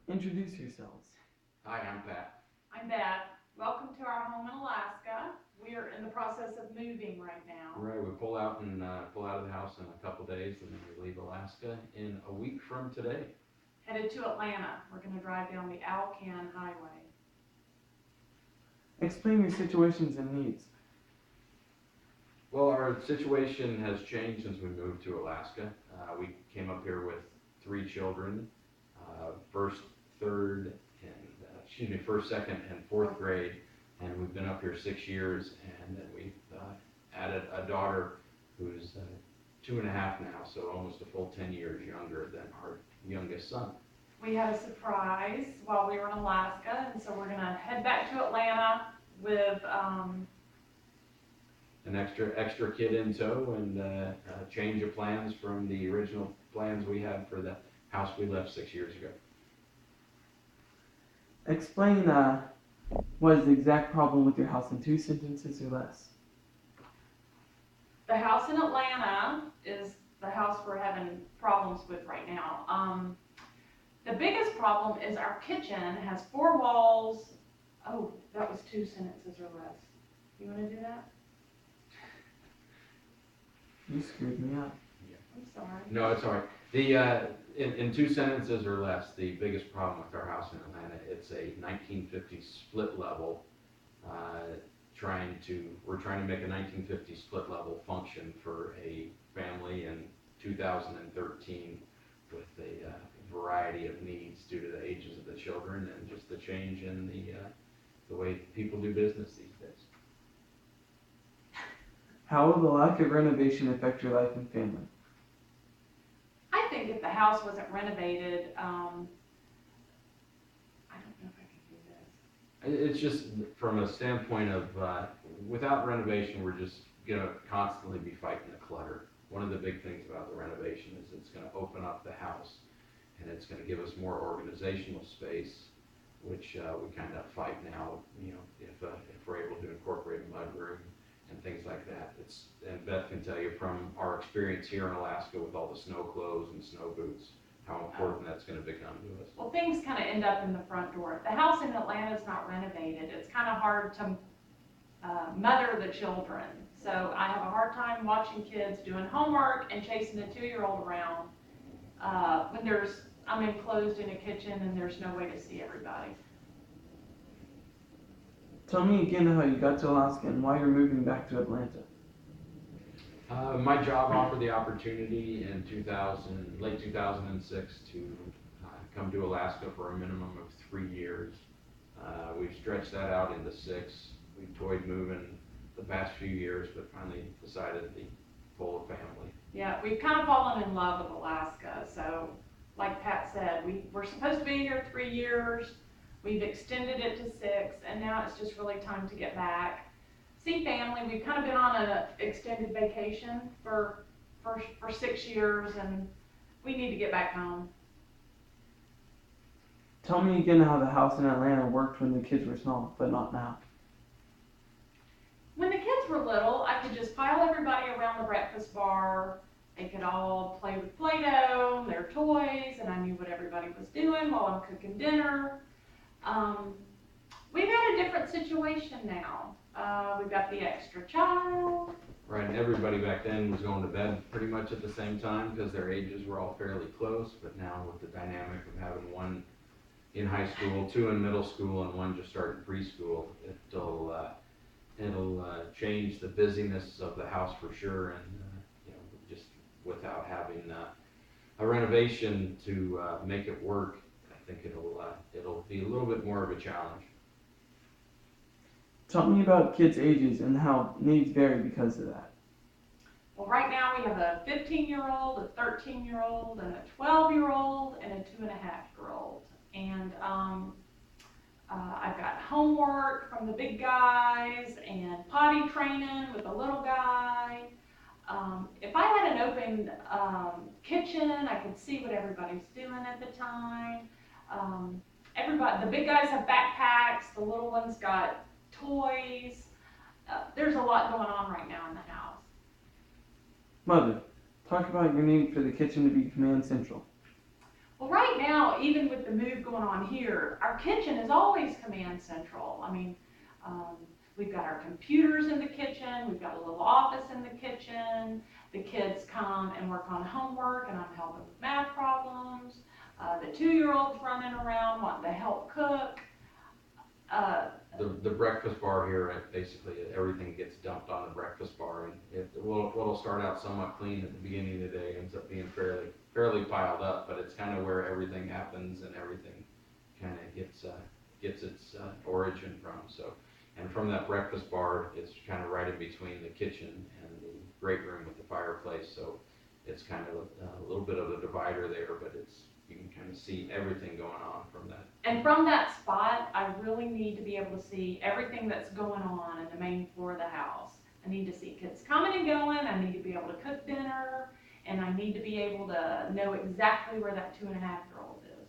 Introduce yourselves. Hi, I'm Pat. I'm Beth. Welcome to our home in Alaska. We are in the process of moving right now. Right, we pull out of the house in a couple days, and then we leave Alaska in a week from today. Headed to Atlanta. We're going to drive down the Alcan Highway. Explain your situations and needs. Well, our situation has changed since we moved to Alaska. We came up here with three children, first, third, first, second, and fourth grade, and we've been up here 6 years, and then we've added a daughter who's 2.5 now, so almost a full 10 years younger than our youngest son. We had a surprise while we were in Alaska, and so we're going to head back to Atlanta with An extra kid in tow, and a change of plans from the original plans we had for the house we left 6 years ago. Explain what is the exact problem with your house in 2 sentences or less. the house in Atlanta is the house we're having problems with right now. The biggest problem is our kitchen has 4 walls. Oh, that was 2 sentences or less. You want to do that? You screwed me up. I'm sorry. No, it's all right. In 2 sentences or less, the biggest problem with our house in Atlanta, it's a 1950s split level. We're trying to make a 1950s split level function for a family in 2013 with a variety of needs due to the ages of the children and just the change in the way people do business these days. How will the lack of renovation affect your life and family? I think if the house wasn't renovated, I don't know if I can do this. It's just from a standpoint of without renovation, we're just gonna constantly be fighting the clutter. One of the big things about the renovation is it's gonna open up the house, and it's gonna give us more organizational space, which we kind of fight now. You know, if we're able to incorporate a mudroom and things like that. And Beth can tell you from our experience here in Alaska with all the snow clothes and snow boots, how important that's going to become to us. Well, things kind of end up in the front door. If the house in Atlanta is not renovated, it's kind of hard to mother the children. So I have a hard time watching kids doing homework and chasing a 2-year-old around when I'm enclosed in a kitchen and there's no way to see everybody. Tell me again how you got to Alaska and why you're moving back to Atlanta. My job offered the opportunity in late 2006 to come to Alaska for a minimum of 3 years. We've stretched that out into 6. We've toyed moving the past few years, but finally decided the full family. Yeah, we've kind of fallen in love with Alaska. So like Pat said, we're supposed to be here 3 years. We've extended it to 6, and now it's just really time to get back. See family. We've kind of been on an extended vacation for 6 years, and we need to get back home. Tell me again how the house in Atlanta worked when the kids were small, but not now. When the kids were little, I could just pile everybody around the breakfast bar. They could all play with Play-Doh, their toys, and I knew what everybody was doing while I'm cooking dinner. We've got a different situation now. We've got the extra child. Right, and everybody back then was going to bed pretty much at the same time because their ages were all fairly close, but now with the dynamic of having one in high school, 2 in middle school, and 1 just started preschool, it'll change the busyness of the house for sure, and just without having a renovation to make it work, I think it'll be a little bit more of a challenge. Tell me about kids' ages and how needs vary because of that. Well, right now we have a 15-year-old, a 13-year-old, and a 12-year-old, and a 2.5-year-old. And I've got homework from the big guys and potty training with the little guy. If I had an open kitchen, I could see what everybody's doing at the time. The big guys have backpacks, the little ones got toys. There's a lot going on right now in the house. Mother, talk about your need for the kitchen to be command central. Well, right now, even with the move going on here, our kitchen is always command central. I mean, um, we've got our computers in the kitchen, we've got a little office in the kitchen. The kids come and work on homework, and I'm helping with math problems. The 2-year-old's running around wanting to help cook. Uh, The breakfast bar here, basically everything gets dumped on the breakfast bar, and what'll start out somewhat clean at the beginning of the day ends up being fairly piled up, but it's kind of where everything happens and everything kind of gets its origin from. So, and from that breakfast bar, it's kind of right in between the kitchen and the great room with the fireplace. So it's kind of a little bit of a divider there, but you can kind of see everything going on from that. And from that spot, I really need to be able to see everything that's going on in the main floor of the house. I need to see kids coming and going, I need to be able to cook dinner, and I need to be able to know exactly where that 2.5-year-old is.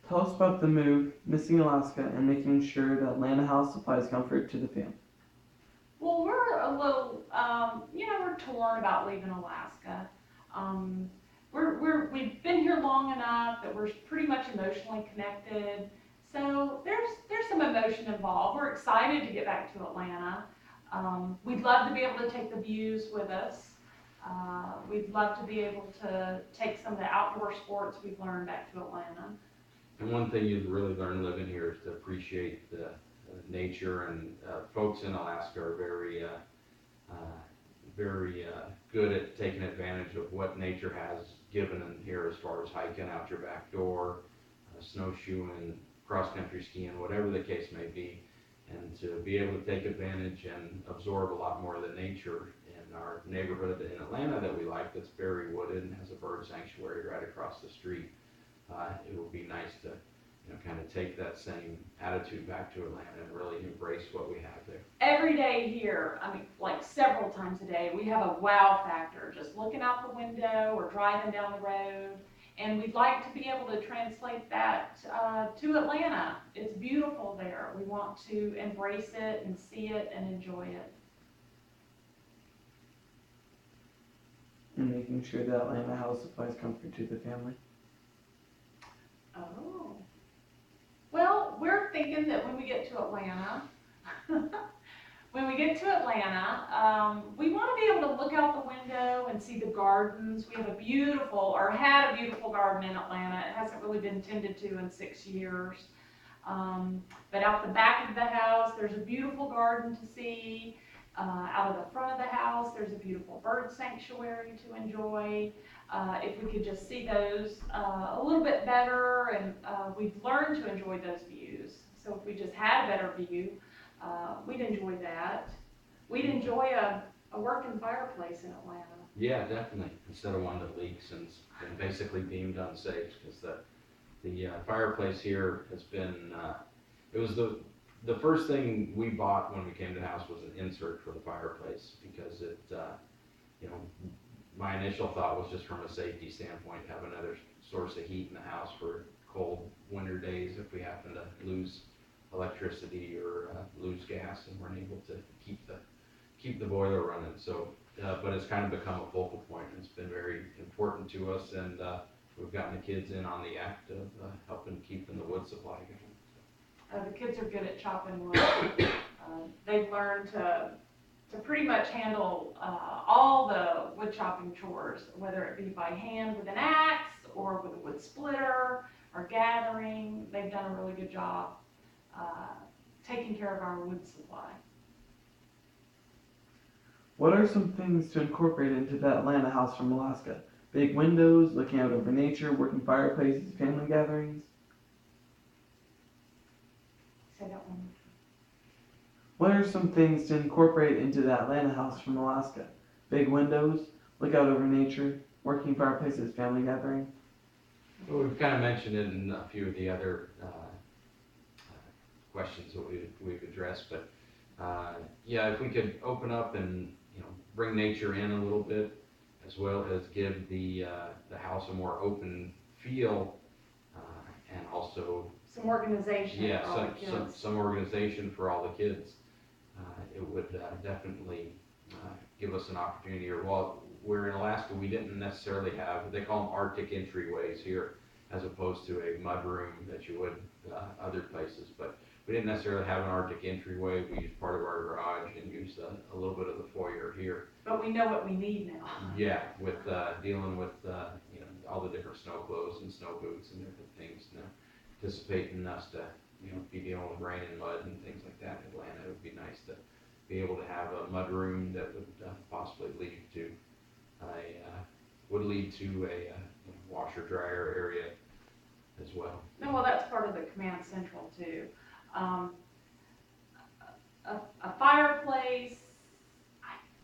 Tell us about the move, missing Alaska, and making sure that Atlanta House supplies comfort to the family. Well, we're a little, we're torn about leaving Alaska. We've been here long enough that we're pretty much emotionally connected. So there's some emotion involved. We're excited to get back to Atlanta. We'd love to be able to take the views with us. We'd love to be able to take some of the outdoor sports we've learned back to Atlanta. And one thing you'd really learn living here is to appreciate the nature, and folks in Alaska are very good at taking advantage of what nature has given in here as far as hiking out your back door, snowshoeing, cross-country skiing, whatever the case may be, and to be able to take advantage and absorb a lot more of the nature in our neighborhood in Atlanta that we like, that's very wooded and has a bird sanctuary right across the street. It would be nice to kind of take that same attitude back to Atlanta and really embrace what we have there. Every day here, I mean, like several times a day, we have a wow factor, just looking out the window or driving down the road. And we'd like to be able to translate that to Atlanta. It's beautiful there. We want to embrace it and see it and enjoy it. And making sure that Atlanta House supplies comfort to the family. Oh. Well, we're thinking that when we get to Atlanta, we want to be able to look out the window and see the gardens. We have had a beautiful garden in Atlanta. It hasn't really been tended to in 6 years. But out the back of the house, there's a beautiful garden to see. Out of the front of the house, there's a beautiful bird sanctuary to enjoy. If we could just see those a little bit better, and we've learned to enjoy those views. So if we just had a better view, we'd enjoy that. We'd enjoy a working fireplace in Atlanta. Yeah, definitely, instead of one that leaks and basically deemed unsafe, because the fireplace here has been, it was the first thing we bought when we came to the house was an insert for the fireplace, because it, my initial thought was just from a safety standpoint, have another source of heat in the house for cold winter days if we happen to lose electricity or lose gas and weren't able to keep the boiler running. So, but it's kind of become a focal point, and it's been very important to us, and we've gotten the kids in on the act of helping keeping the wood supply going. The kids are good at chopping wood. They've learned to pretty much handle all the wood chopping chores, whether it be by hand with an axe or with a wood splitter or gathering. They've done a really good job taking care of our wood supply. What are some things to incorporate into that Atlanta house from Alaska? Big windows, looking out over nature, working fireplaces, family gatherings. Say that one. What are some things to incorporate into that Atlanta house from Alaska? Big windows, look out over nature, working fireplaces, family gathering. Well, we've kind of mentioned it in a few of the other questions that we've addressed, but yeah, if we could open up and bring nature in a little bit, as well as give the house a more open feel, and also Some organization. yeah, for all the kids. some organization for all the kids. It would definitely give us an opportunity, or where in Alaska, we didn't necessarily have, they call them Arctic entryways here, as opposed to a mudroom that you would, other places, but we didn't necessarily have an Arctic entryway. We used part of our garage and used a little bit of the foyer here. But we know what we need now. Yeah, with, dealing with, you know, all the different snow clothes and snow boots and different things, you know, anticipating us to, you know, be dealing with rain and mud and things like that in Atlanta. It would be nice to be able to have a mud room that would possibly lead to a washer dryer area as well. No, well, that's part of the command central too. A fireplace,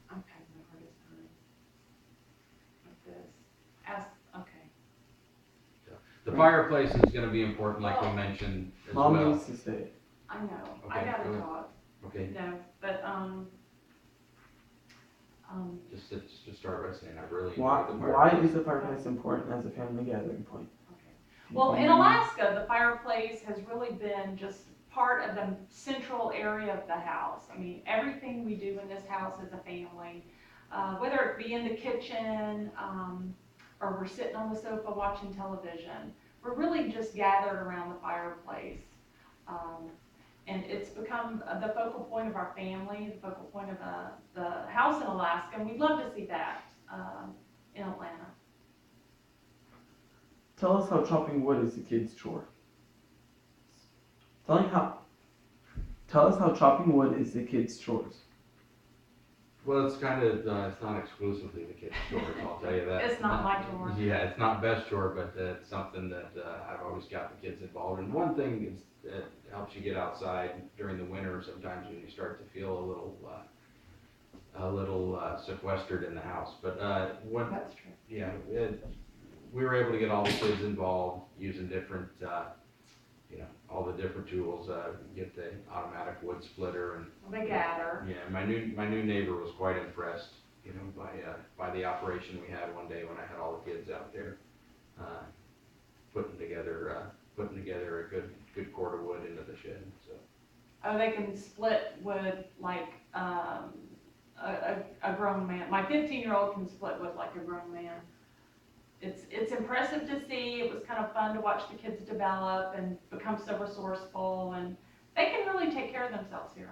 I'm having the hardest time with this. Okay, The fireplace is going to be important, like we mentioned as Mom well. needs to say it. I know, I Okay, gotta go ahead. talk, Okay, no, but, just start by saying I really Why, enjoy the why fireplace. is the fireplace important as a family gathering point? okay. Well, in Alaska, the fireplace has really been just part of the central area of the house. I mean, everything we do in this house is a family, whether it be in the kitchen, or we're sitting on the sofa watching television. We're really just gathered around the fireplace. And it's become the focal point of our family, the focal point of the house in Alaska, and we'd love to see that in Atlanta. Tell us how chopping wood is a kid's chore. Tell us how chopping wood is the kids' chores. Well, it's kind of, it's not exclusively the kids' chores, I'll tell you that. It's not my chore. Yeah, it's not best chore, but it's something that I've always got the kids involved in. One thing is that helps you get outside during the winter sometimes when you start to feel a little sequestered in the house. But when, That's true. yeah, we were able to get all the kids involved using different, you know, all the different tools. Get the automatic wood splitter and They gather. yeah, my new neighbor was quite impressed, you know, by the operation we had one day when I had all the kids out there, putting together a good cord of wood into the shed. So Oh, they can split wood like a grown man. My 15-year-old can split wood like a grown man. It's impressive to see. It was kind of fun to watch the kids develop and become so resourceful, and they can really take care of themselves here.